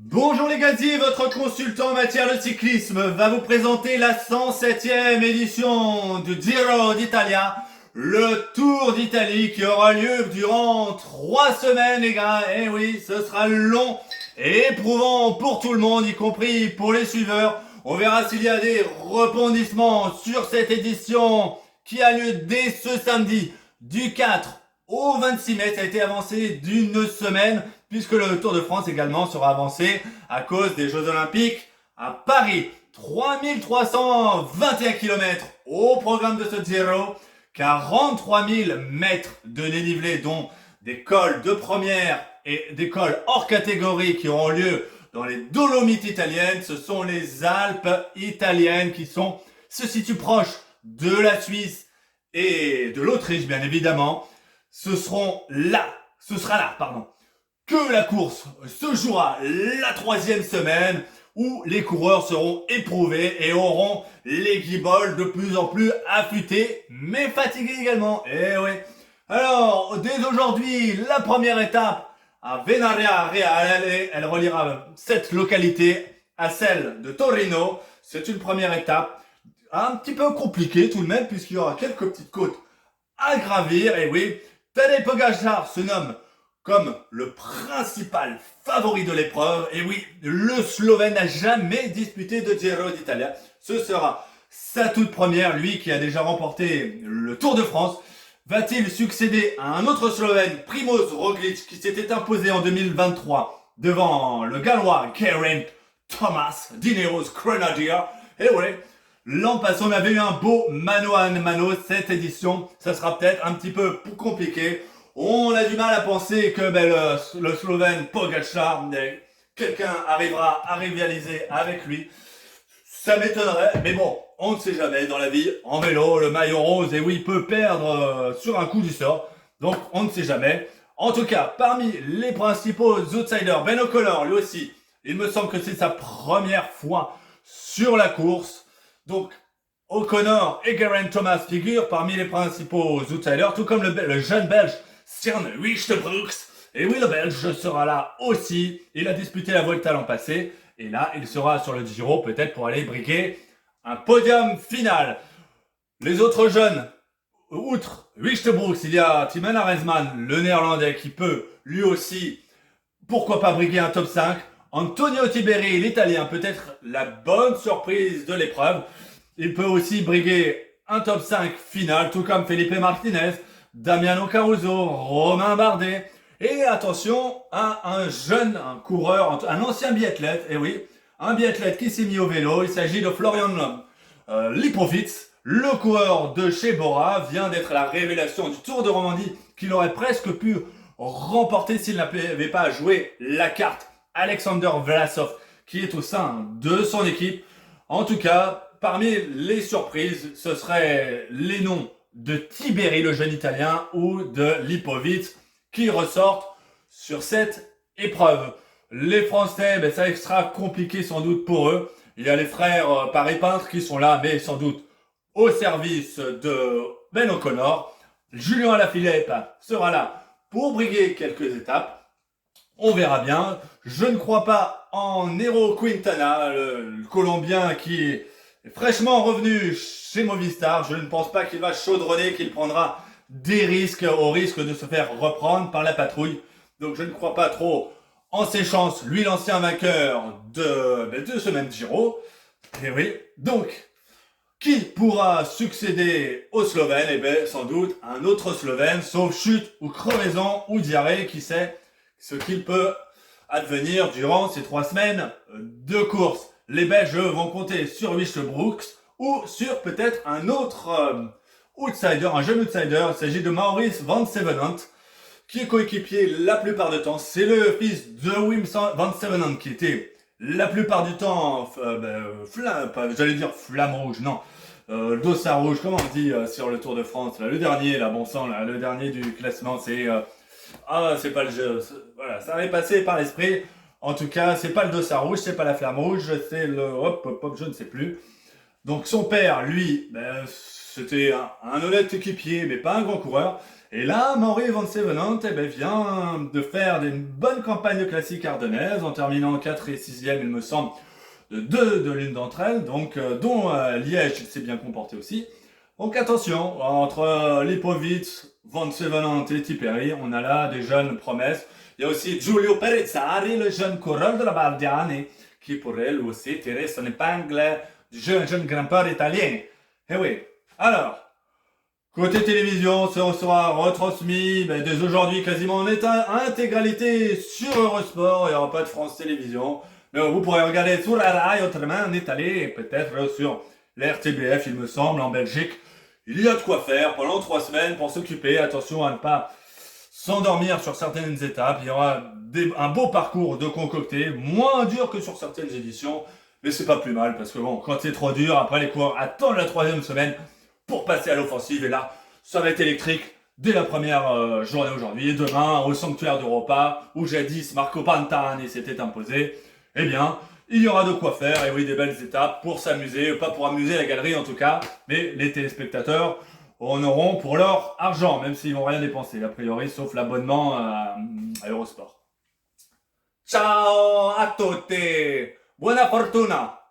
Bonjour les gaziers, votre consultant en matière de cyclisme va vous présenter la 107e édition du Giro d'Italia, le Tour d'Italie qui aura lieu durant 3 semaines les gars. Et oui, ce sera long et éprouvant pour tout le monde, y compris pour les suiveurs. On verra s'il y a des rebondissements sur cette édition qui a lieu dès ce samedi du 4 au 26 mai. Ça a été avancé d'une semaine puisque le Tour de France également sera avancé à cause des Jeux Olympiques à Paris. 3321 km au programme de ce Giro, 43 000 mètres de dénivelé, dont des cols de première et des cols hors catégorie qui auront lieu dans les Dolomites italiennes. Ce sont les Alpes italiennes qui se situent proches de la Suisse et de l'Autriche, bien évidemment. Ce sera là, que la course se jouera la 3e semaine où les coureurs seront éprouvés et auront les guibolles de plus en plus affûtés, mais fatigués également. Eh oui. Alors, dès aujourd'hui, la première étape à Venaria Reale, elle reliera cette localité à celle de Torino. C'est une première étape un petit peu compliquée tout de même, puisqu'il y aura quelques petites côtes à gravir. Et oui, Tadej Pogačar se nomme comme le principal favori de l'épreuve. Et oui, le Slovène n'a jamais disputé de Giro d'Italia. Ce sera sa toute première, lui qui a déjà remporté le Tour de France. Va-t-il succéder à un autre Slovène, Primož Roglič, qui s'était imposé en 2023 devant le Gallois Geraint Thomas d'Ineos Grenadier? Et oui, l'an passé on avait eu un beau mano à mano. Cette édition, ça sera peut-être un petit peu plus compliqué. On a du mal à penser que le Slovène Pogačar, quelqu'un arrivera à rivaliser avec lui. Ça m'étonnerait, mais bon, on ne sait jamais dans la vie. En vélo, le maillot rose, et oui, peut perdre sur un coup du sort. Donc, on ne sait jamais. En tout cas, parmi les principaux outsiders, Ben O'Connor, lui aussi, il me semble que c'est sa première fois sur la course. Donc, O'Connor et Geraint Thomas figurent parmi les principaux outsiders, tout comme le jeune Belge Stian Wüstebroeks. Et oui, le Belge sera là aussi. Il a disputé la Volta l'an passé. Et là, il sera sur le Giro, peut-être pour aller briguer un podium final. Les autres jeunes, outre Wüstebroeks, il y a Timon Arensman, le néerlandais, qui peut lui aussi, pourquoi pas briguer un top 5. Antonio Tiberi, l'italien, peut-être la bonne surprise de l'épreuve. Il peut aussi briguer un top 5 final, tout comme Felipe Martinez, Damiano Caruso, Romain Bardet. Et attention à un coureur, un ancien biathlète, et oui, un biathlète qui s'est mis au vélo. Il s'agit de Florian Lipovitz, le coureur de chez Bora, vient d'être la révélation du Tour de Romandie qu'il aurait presque pu remporter s'il n'avait pas joué la carte Alexander Vlasov, qui est au sein de son équipe. En tout cas, parmi les surprises, ce seraient les noms de Tiberi, le jeune italien, ou de Lipovitz, qui ressortent sur cette épreuve. Les Français, ça sera compliqué sans doute pour eux. Il y a les frères Paris-Peintre qui sont là, mais sans doute au service de Ben O'Connor. Julien Alaphilippe sera là pour briguer quelques étapes. On verra bien. Je ne crois pas en Nero Quintana, le Colombien qui est fraîchement revenu chez Movistar. Je ne pense pas qu'il va chaudronner, qu'il prendra des risques au risque de se faire reprendre par la patrouille. Donc je ne crois pas trop en ses chances. Lui, l'ancien vainqueur de ce même Giro. Et oui, donc, qui pourra succéder au Slovène? Eh bien, sans doute un autre Slovène, sauf chute ou crevaison ou diarrhée, qui sait ce qu'il peut advenir durant ces 3 semaines de course. Les Belges vont compter sur Wüstebroeks ou sur peut-être un autre outsider, un jeune outsider. Il s'agit de Maurice Van Sevenant, qui est coéquipier la plupart du temps. C'est le fils de Wim Van Sevenant qui était la plupart du temps, j'allais dire flamme rouge, non, dossard rouge, comment on dit sur le Tour de France, là, le dernier, là, bon sang, là, le dernier du classement, c'est c'est pas le jeu, voilà, ça m'est passé par l'esprit. En tout cas, c'est pas le dossard rouge, c'est pas la flamme rouge, c'est le je ne sais plus. Donc son père, lui, c'était un honnête équipier, mais pas un grand coureur. Et là, Maury Van Zevenant vient de faire une bonne campagne de classique ardennaise, en terminant 4 et 6e, il me semble, de deux de l'une d'entre elles, donc, dont Liège, il s'est bien comporté aussi. Donc attention, entre Lipovitz, Van Zevenant et Tiperi, on a là des jeunes promesses. Il y a aussi Giulio Perezzari, le jeune coureur de la Bardiani, qui pourrait lui aussi tirer son épingle du jeune grimpeur italien. Eh oui. Alors, côté télévision, ça sera retransmis dès aujourd'hui quasiment en intégralité sur Eurosport. Il n'y aura pas de France Télévisions. Mais vous pourrez regarder sur la Rai autrement en Italie et peut-être sur l'RTBF, il me semble, en Belgique. Il y a de quoi faire pendant 3 semaines pour s'occuper. Attention à ne pas s'endormir sur certaines étapes. Il y aura un beau parcours de concocté, moins dur que sur certaines éditions. Mais c'est pas plus mal parce que bon, quand c'est trop dur, après les coureurs attendent la 3e semaine pour passer à l'offensive. Et là, ça va être électrique dès la première journée aujourd'hui. Et demain, au sanctuaire d'Europa, où jadis Marco Pantani s'était imposé, eh bien, il y aura de quoi faire. Et oui, des belles étapes pour s'amuser, pas pour amuser la galerie en tout cas, mais les téléspectateurs en auront pour leur argent, même s'ils vont rien dépenser, a priori, sauf l'abonnement à Eurosport. Ciao a tutti! Buona fortuna!